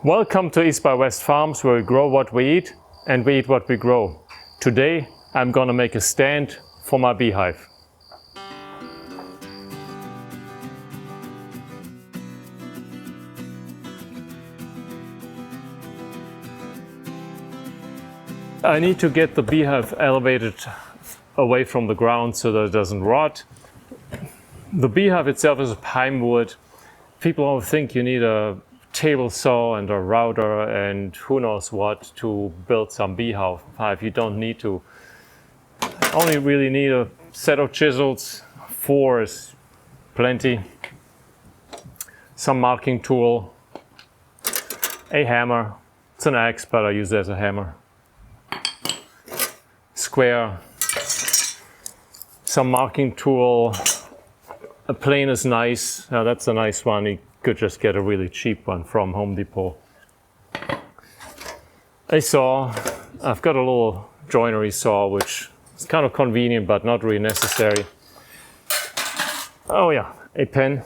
Welcome to East by West Farms, where we grow what we eat and we eat what we grow. Today I'm gonna make a stand for my beehive. I need to get the beehive elevated away from the ground so that it doesn't rot. The beehive itself is a pine wood. People always think you need a table saw and a router and who knows what to build some beehive. You don't need to. Only really need a set of chisels. 4 is plenty. Some marking tool, a hammer. It's an axe, but I use it as a hammer. Square, some marking tool. A plane is nice. Now that's a nice one. You could just get a really cheap one from Home Depot. A saw. I've got a little joinery saw, which is kind of convenient but not really necessary. Oh yeah, a pen.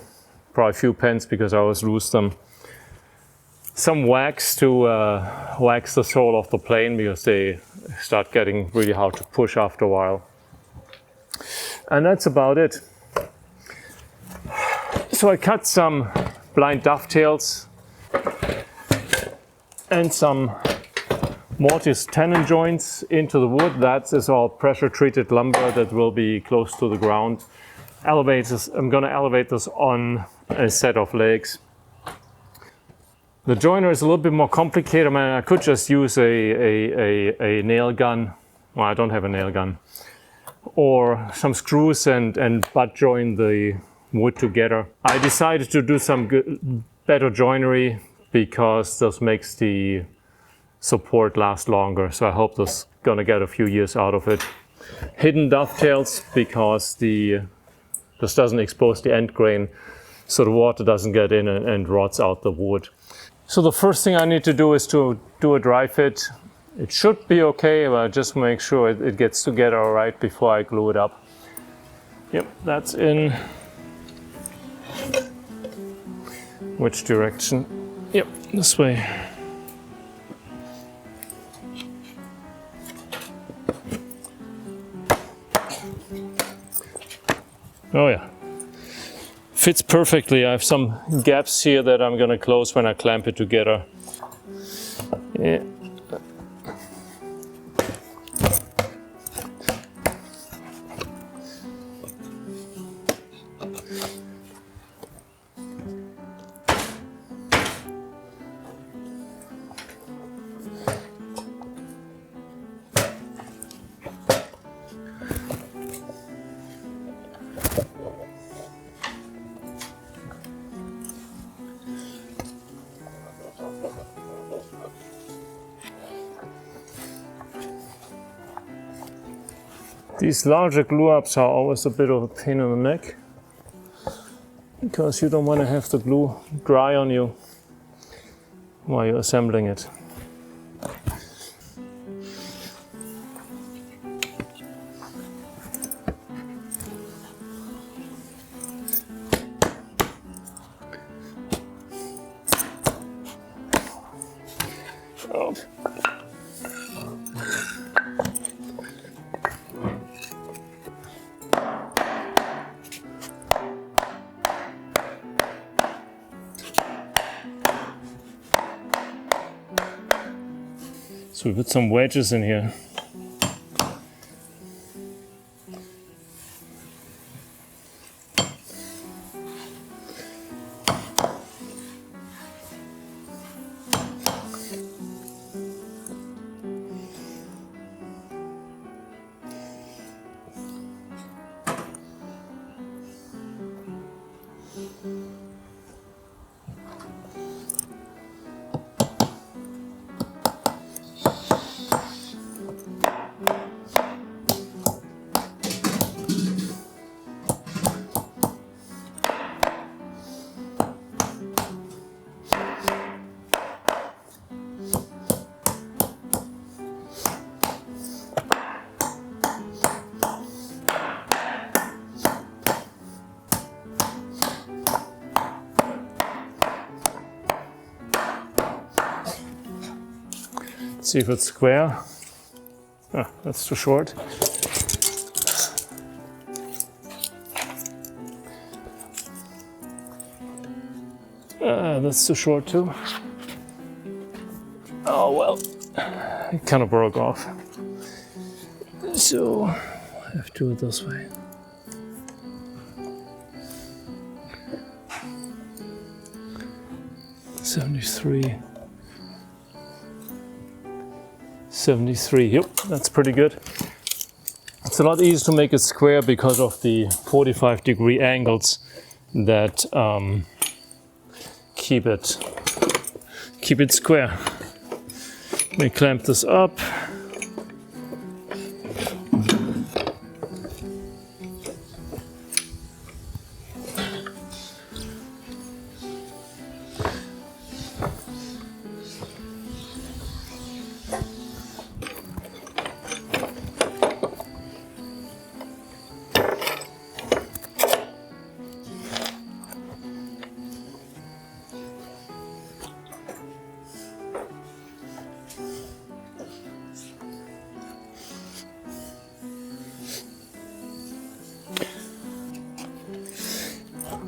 Probably a few pens because I always lose them. Some wax to wax the sole of the plane because they start getting really hard to push after a while. And that's about it. So I cut some blind dovetails and some mortise tenon joints into the wood. That is all pressure treated lumber that will be close to the ground. Elevators, I'm going to elevate this on a set of legs. The joiner is a little bit more complicated. I mean, I could just use a nail gun. Well, I don't have a nail gun. Or some screws and butt join the wood together. I decided to do some better joinery because this makes the support last longer. So I hope this is gonna get a few years out of it. Hidden dovetails because this doesn't expose the end grain, so the water doesn't get in and rots out the wood. So the first thing I need to do is to do a dry fit. It should be okay, but just make sure it gets together all right before I glue it up. Yep, that's in. Which direction? Yep, this way. Oh yeah. Fits perfectly. I have some gaps here that I'm gonna close when I clamp it together. Yeah. These larger glue-ups are always a bit of a pain in the neck because you don't want to have the glue dry on you while you're assembling it. Oh. So we put some wedges in here. See if it's square. Ah, that's too short. That's too short too. Oh well, it kind of broke off. So I have to do it this way. $73. $73, yep, that's pretty good. It's a lot easier to make it square because of the 45-degree angles that keep it square. Let me clamp this up.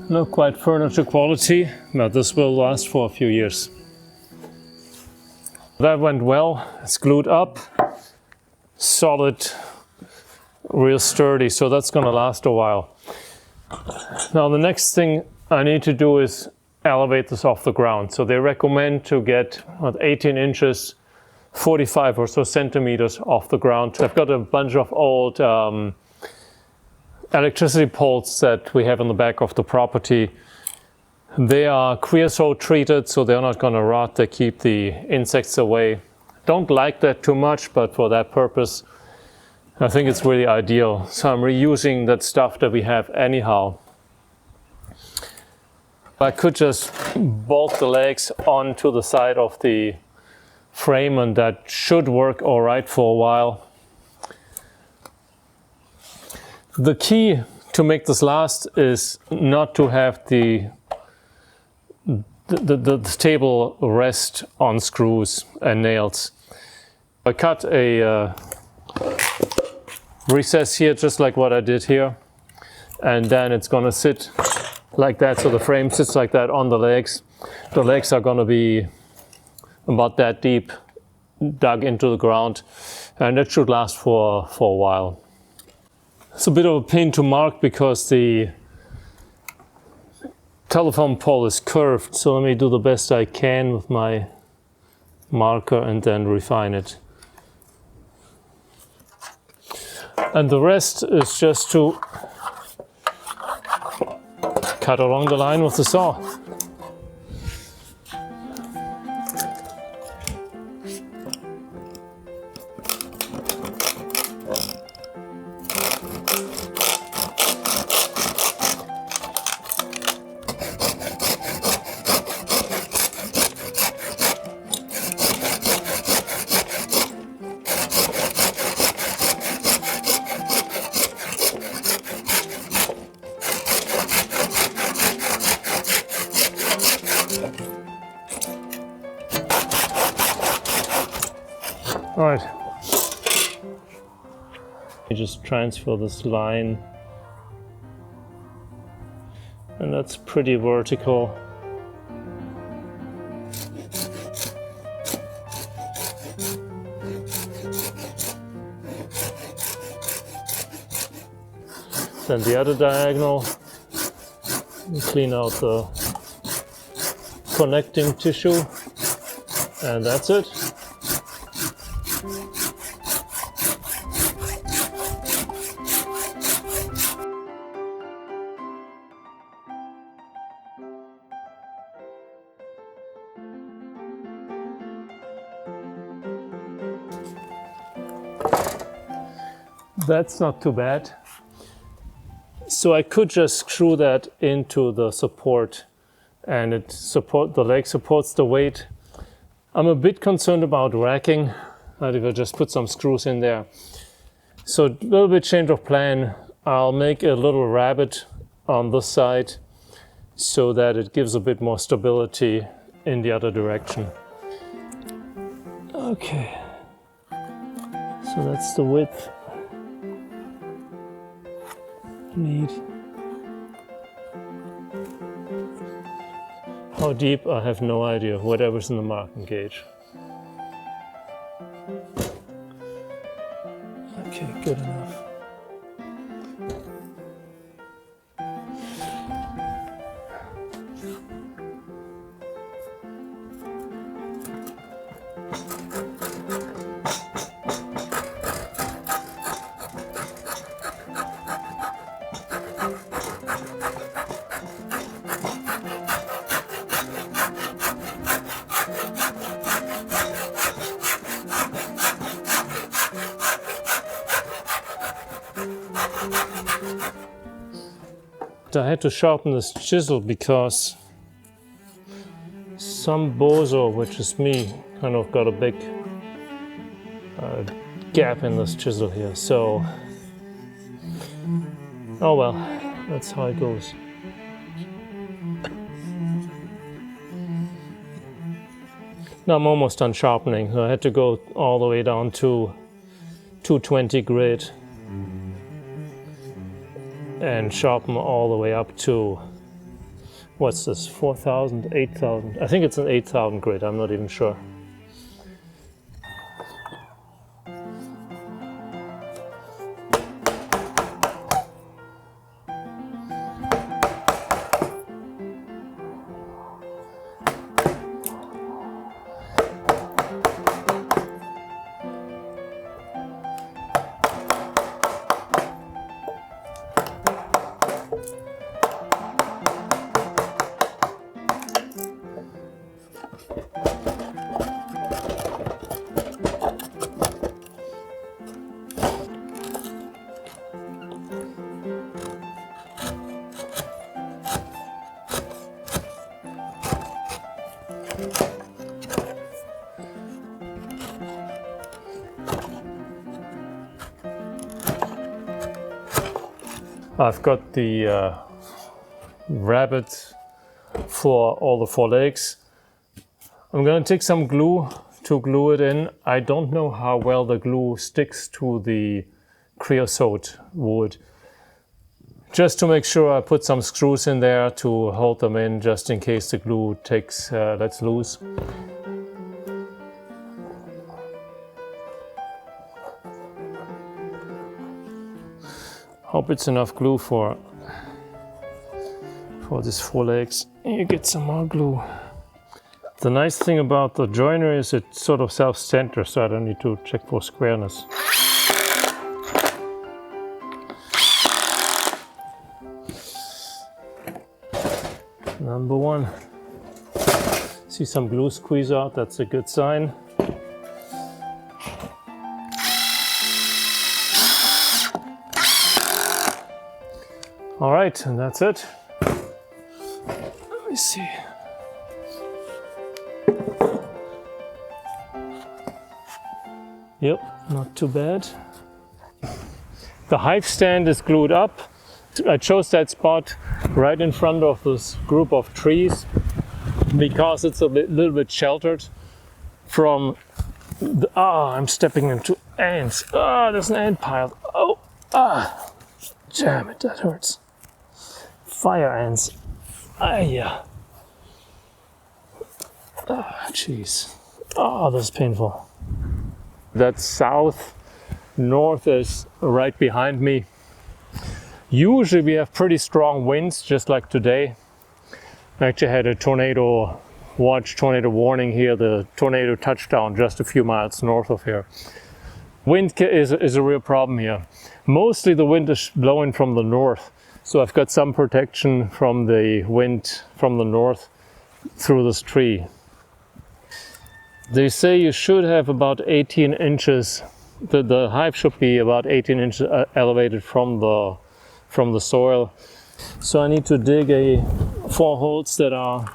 Not quite furniture quality, but this will last for a few years. That went well. It's glued up, solid, real sturdy, so that's going to last a while. Now the next thing I need to do is elevate this off the ground. So they recommend to get 18 inches, 45 or so centimeters off the ground. I've got a bunch of old electricity poles that we have in the back of the property. They are creosote treated, so they're not going to rot. They keep the insects away. Don't like that too much, but for that purpose, I think it's really ideal. So I'm reusing that stuff that we have anyhow. I could just bolt the legs onto the side of the frame, and that should work all right for a while. The key to make this last is not to have the table rest on screws and nails. I cut a recess here, just like what I did here, and then it's going to sit like that, so the frame sits like that on the legs. The legs are going to be about that deep, dug into the ground, and that should last for a while. It's a bit of a pain to mark because the telephone pole is curved, so let me do the best I can with my marker and then refine it. And the rest is just to cut along the line with the saw. All right, you just transfer this line, and that's pretty vertical. Then the other diagonal, clean out the connecting tissue, and that's it. That's not too bad. So I could just screw that into the support, and the leg supports the weight. I'm a bit concerned about racking, but if I just put some screws in there. So a little bit change of plan. I'll make a little rabbet on this side so that it gives a bit more stability in the other direction. Okay. So that's the width I need. How deep, I have no idea, whatever's in the marking gauge. Okay, good enough. I had to sharpen this chisel because some bozo, which is me, kind of got a big gap in this chisel here. So, oh well, that's how it goes. Now I'm almost done sharpening. So I had to go all the way down to 220 grit. And sharpen all the way up to, what's this, 4,000, 8,000? I think it's an 8,000 grit, I'm not even sure. I've got the rabbet for all the 4 legs. I'm going to take some glue to glue it in. I don't know how well the glue sticks to the creosote wood. Just to make sure, I put some screws in there to hold them in, just in case the glue lets loose. Hope it's enough glue for these 4 legs. You get some more glue. The nice thing about the joinery is it's sort of self-centered, so I don't need to check for squareness. Number 1. See some glue squeeze out, that's a good sign. All right, and that's it. Let me see. Yep, not too bad. The hive stand is glued up. I chose that spot right in front of this group of trees because it's a little bit sheltered from the, I'm stepping into ants. There's an ant pile. Damn it, that hurts. Fire ants. Yeah. Jeez. That's painful. That south-north is right behind me. Usually we have pretty strong winds, just like today. I actually had a tornado warning here. The tornado touched down just a few miles north of here. Wind is a real problem here. Mostly the wind is blowing from the north. So I've got some protection from the wind from the north through this tree. They say you should have about 18 inches. The hive should be about 18 inches elevated from the soil. So I need to dig 4 holes that are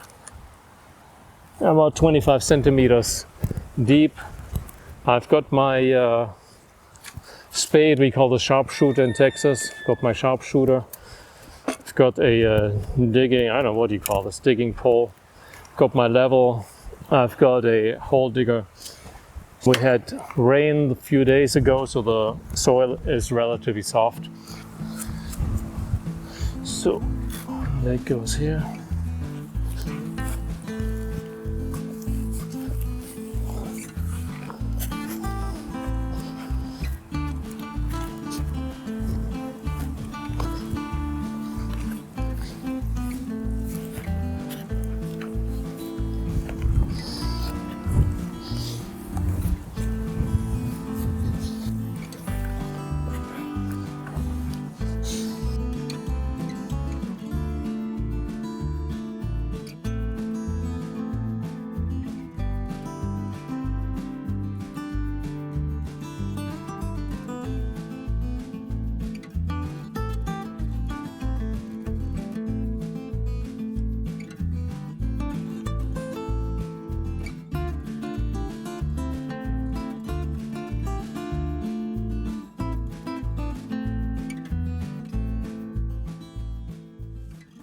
about 25 centimeters deep. I've got my spade, we call the sharpshooter in Texas. I've got my sharpshooter. I've got a digging, I don't know what you call this, digging pole. Got my level. I've got a hole digger. We had rain a few days ago, so the soil is relatively soft. So that goes here.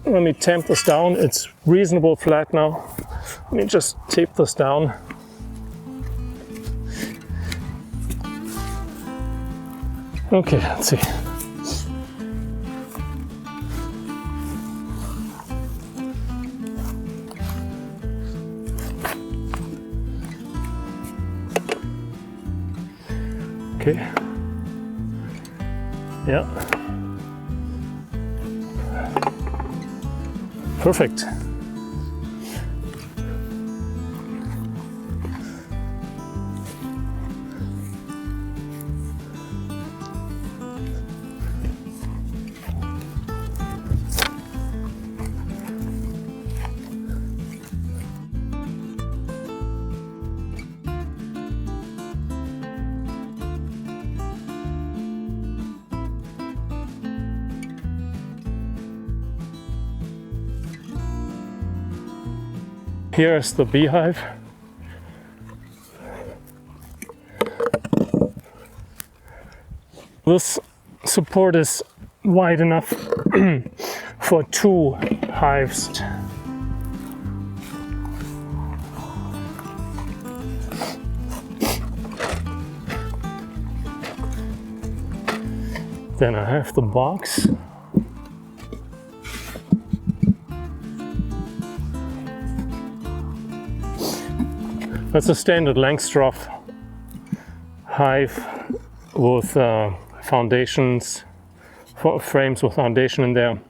Let me tamp this down. It's reasonable flat now. Let me just tape this down. Okay, let's see. Okay. Yeah. Perfect. Here's the beehive. This support is wide enough for 2 hives. Then I have the box. That's a standard Langstroth hive with foundations, frames with foundation in there.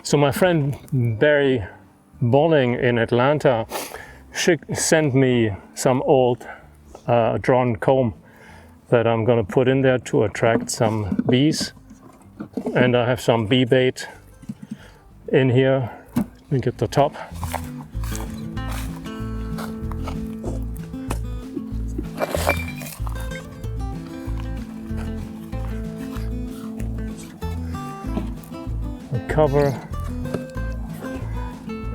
So my friend Barry Bolling in Atlanta sent me some old drawn comb that I'm going to put in there to attract some bees. And I have some bee bait in here. Let me get the top. Cover,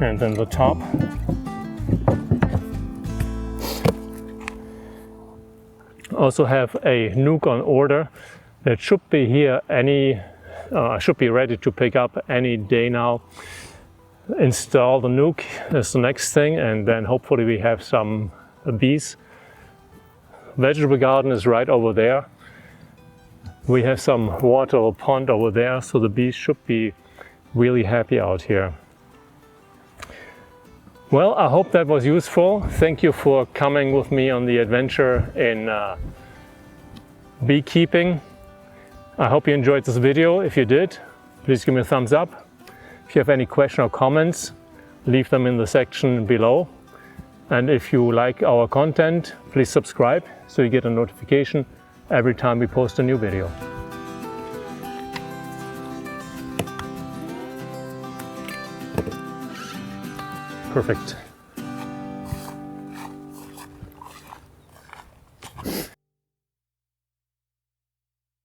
and then the top. Also have a nuke on order that should be here should be ready to pick up any day now. Install the nuke is the next thing, and then hopefully we have some bees. Vegetable garden is right over there. We have some water or pond over there, so the bees should be really happy out here. Well, I hope that was useful. Thank you for coming with me on the adventure in beekeeping. I hope you enjoyed this video. If you did, please give me a thumbs up. If you have any questions or comments, leave them in the section below. And if you like our content, please subscribe so you get a notification every time we post a new video. Perfect.